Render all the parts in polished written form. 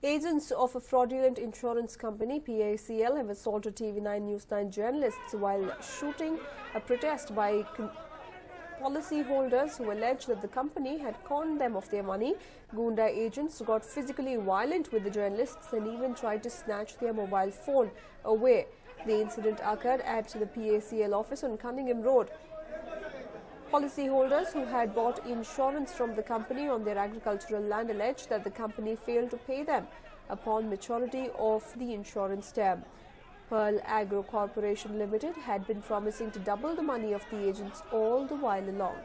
Agents of a fraudulent insurance company, PACL, have assaulted TV9 News9 journalists while shooting a protest by policyholders who allege that the company had conned them of their money. Goonda agents got physically violent with the journalists and even tried to snatch their mobile phone away. The incident occurred at the PACL office on Cunningham Road. Policyholders who had bought insurance from the company on their agricultural land alleged that the company failed to pay them upon maturity of the insurance term. Pearl Agro Corporation Limited had been promising to double the money of the agents all the while along.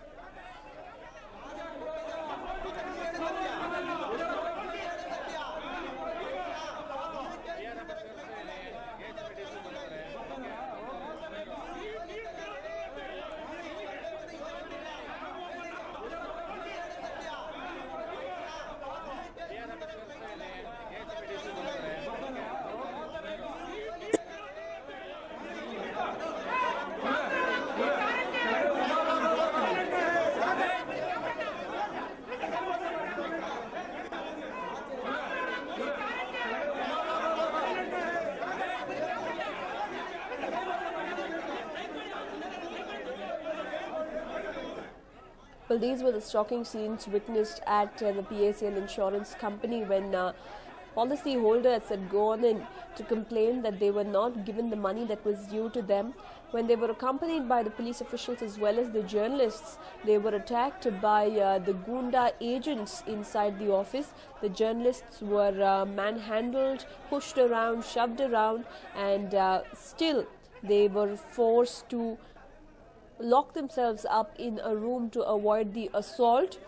Well, these were the shocking scenes witnessed at the PACL insurance company when policyholders had gone in to complain that they were not given the money that was due to them. When they were accompanied by the police officials as well as the journalists, they were attacked by the Goonda agents inside the office. The journalists were manhandled, pushed around, shoved around, and still they were forced to lock themselves up in a room to avoid the assault.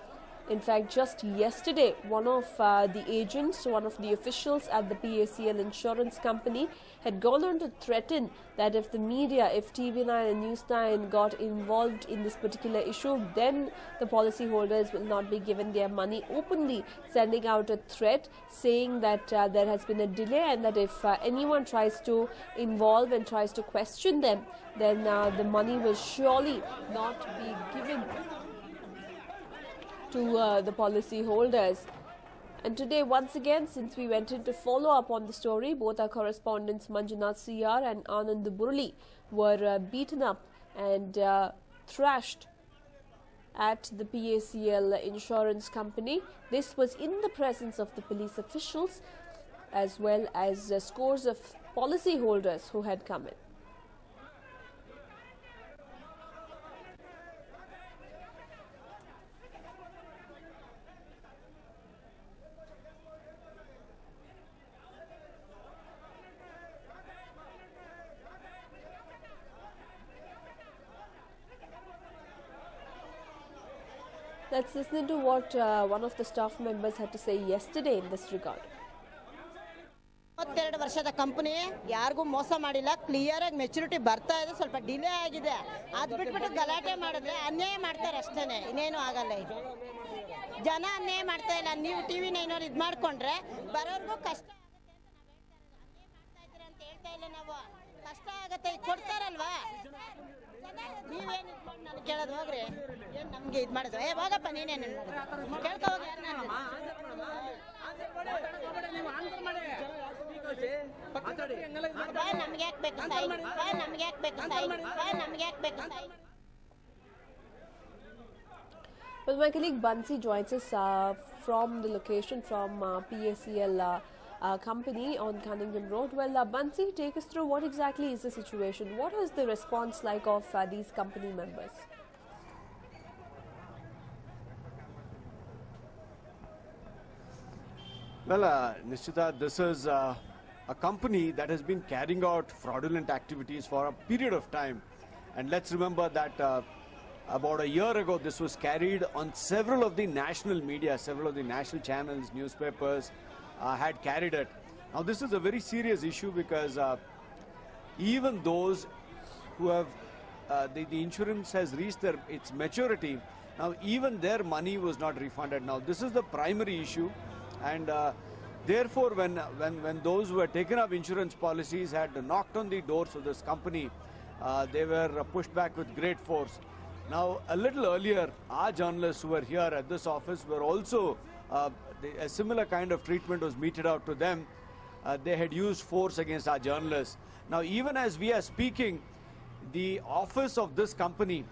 In fact, just yesterday, one of the agents, one of the officials at the PACL insurance company had gone on to threaten that if the media, if TV9 and News9 got involved in this particular issue, then the policyholders will not be given their money, openly sending out a threat saying that there has been a delay and that if anyone tries to involve and tries to question them, then the money will surely not be given to the policyholders. And today, once again, since we went in to follow up on the story, both our correspondents Manjunath CR and Anand Burli were beaten up and thrashed at the PACL insurance company. This was in the presence of the police officials as well as scores of policyholders who had come in. Let's listen to what one of the staff members had to say yesterday in this regard. 32 ವರ್ಷದ company ಯಾರಿಗೂ ಮೋಸ ಮಾಡಿಲ್ಲ, clear ಆಗಿ maturity ಬರ್ತಾ ಇದೆ, ಸ್ವಲ್ಪ delay ಆಗಿದೆ. ಅದು ಬಿಟ್ಬಿಟ್ಟು ಗಲಾಟೆ ಮಾಡಿದ್ರೆ ಅನ್ಯಾಯ ಮಾಡ್ತಾರೆ ಅಷ್ಟೇನೆ, ಇನ್ನೇನು ಆಗಲ್ಲ. ಇದು ಜನ ಅನ್ಯಾಯ ಮಾಡ್ತಾ ಇಲ್ಲ. ನೀವು TV9 ಅವರು ಇದು ಮಾಡ್ಕೊಂಡ್ರೆ ಬರೋರ್ಗೂ ಕಷ್ಟ ಆಗುತ್ತೆ ಅಂತ ಹೇಳ್ತಾ ಇದ್ದೀರಾ ಅಂತ ಹೇಳ್ತಾ ಇಲ್ಲ. ನಾವು ಕಷ್ಟ ಆಗುತ್ತೆ, ಕೊಡ್ತಾರಲ್ವಾ? ನೀವೇನು ಇದು ಮಾಡಿ ನಾನು ಕೇಳೋದು ಹೋಗ್ರಿ, ಏನು ನಮಗೆ ಇದು ಮಾಡೋದು? ಹೋಗಪ್ಪ ನೀನೇನು ಕೇಳ್ಕೊ ಹೋಗಿ. ನಮ್ಗೆ ಯಾಕೆ ಬೇಕು ಸೈನ್? ನಮ್ಗೆ ಯಾಕೆ ಬೇಕು ಸೈನ್? ನಮ್ಗೆ ಯಾಕೆ ಬೇಕು sign? Well, my colleague Bansi joins us from the location from PACL company on Cunningham Road. Well, Bansi, take us through what exactly is the situation. What is the response like of these company members? Well, Nishita, this is a company that has been carrying out fraudulent activities for a period of time. And let's remember that about a year ago, this was carried on several of the national media, several of the national channels, newspapers had carried it. Now, this is a very serious issue because even those who have, the insurance has reached its maturity, now even their money was not refunded. Now, this is the primary issue. And therefore, when those who had taken up insurance policies had knocked on the doors of this company, they were pushed back with great force. Now, a little earlier, our journalists who were here at this office were also a similar kind of treatment was meted out to them. They had used force against our journalists. Now, even as we are speaking, the office of this company,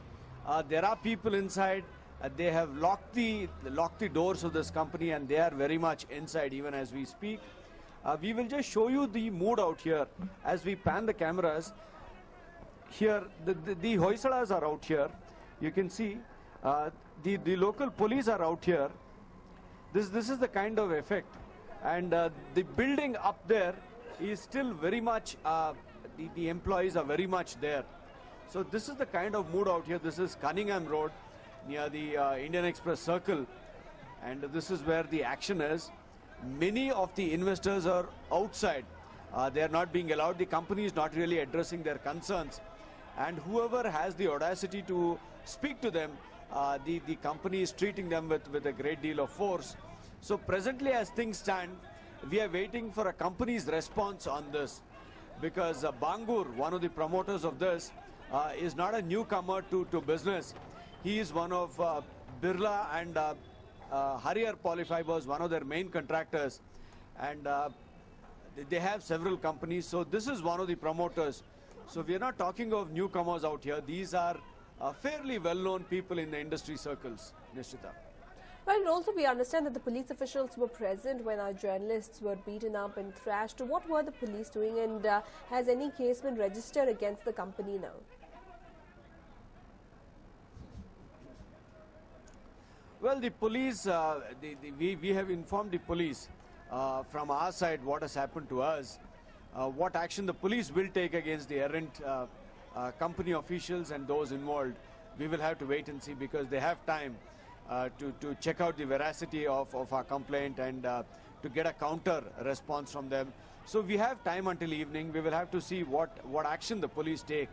there are people inside. They have locked the doors of this company, and they are very much inside even as we speak. We will just show you the mood out here as we pan the cameras. Here, the Hoysalas are out here. You can see the local police are out here. This is the kind of effect. And the building up there is still very much, the employees are very much there. So this is the kind of mood out here. This is Cunningham Road near the Indian Express Circle. And this is where the action is. Many of the investors are outside. They are not being allowed. The company is not really addressing their concerns. And whoever has the audacity to speak to them, the company is treating them with a great deal of force. So presently, as things stand, we are waiting for a company's response on this, because Bangur, one of the promoters of this, is not a newcomer to business. He is one of Birla and Harrier Polyfibers, one of their main contractors, and they have several companies. So this is one of the promoters. So we are not talking of newcomers out here. These are fairly well-known people in the industry circles, Nishita. Well, and also we understand that the police officials were present when our journalists were beaten up and thrashed. What were the police doing, and has any case been registered against the company now? Well, the police, we have informed the police from our side what has happened to us. What action the police will take against the errant company officials and those involved, we will have to wait and see, because they have time to check out the veracity of our complaint and to get a counter response from them. So we have time until evening. We will have to see what action the police take,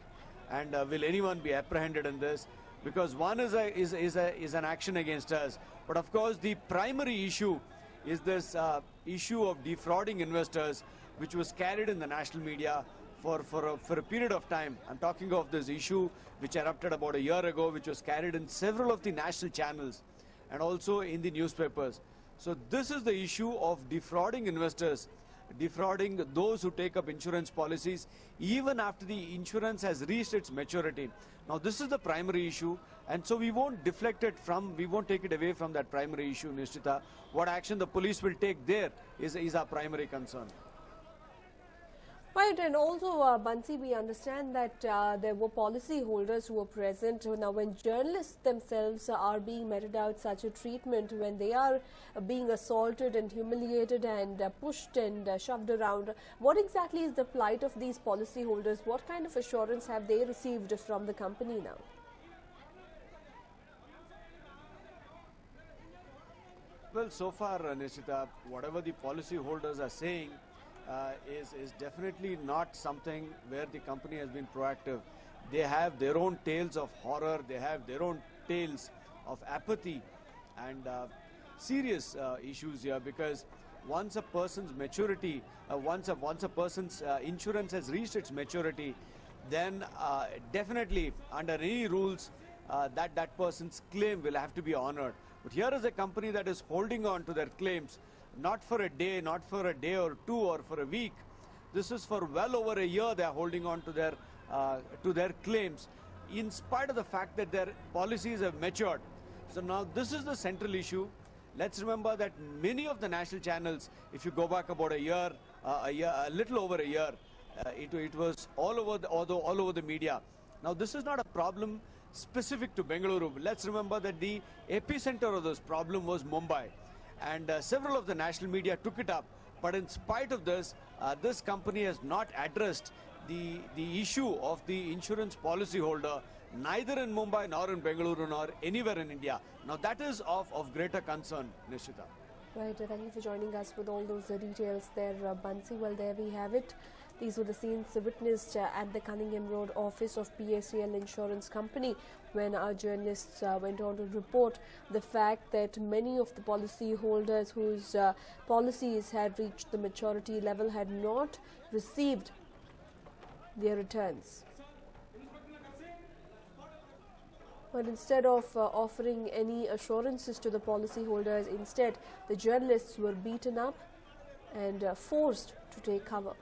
and will anyone be apprehended in this, because one is an action against us. But of course, the primary issue is this issue of defrauding investors, which was carried in the national media for a period of time. I'm talking of this issue which erupted about a year ago, which was carried in several of the national channels and also in the newspapers. So this is the issue of defrauding investors, defrauding those who take up insurance policies even after the insurance has reached its maturity. Now this is the primary issue, and so we won't deflect it from, we won't take it away from that primary issue, Nishita. What action the police will take there is our primary concern. Right, and also, Bansi, we understand that there were policy holders who were present. Now, when journalists themselves are being meted out such a treatment, when they are being assaulted and humiliated and pushed and shoved around, what exactly is the plight of these policy holders? What kind of assurance have they received from the company now? Well, so far, Nishita, whatever the policy holders are saying, is definitely not something where the company has been proactive. They have their own tales of horror, they have their own tales of apathy and serious issues here, because once a person's maturity, once a person's insurance has reached its maturity, then definitely under any rules that person's claim will have to be honored. But here is a company that is holding on to their claims, not for a day, not for a day or two or for a week. This is for well over a year they are holding on to their claims, in spite of the fact that their policies have matured. So now this is the central issue. Let's remember that many of the national channels, if you go back about a little over a year, it was all over the media. Now this is not a problem specific to Bengaluru. Let's remember that the epicenter of this problem was Mumbai, and several of the national media took it up. But in spite of this, this company has not addressed the issue of the insurance policy holder, neither in Mumbai nor in Bengaluru nor anywhere in India. Now that is of greater concern, Nishita. Right, thank you for joining us with all those details there, Bansi. Well, there we have it. These were the scenes witnessed at the Cunningham Road office of PACL Insurance Company when our journalists went on to report the fact that many of the policy holders whose policies had reached the maturity level had not received their returns. But instead of offering any assurances to the policyholders, instead the journalists were beaten up and forced to take cover.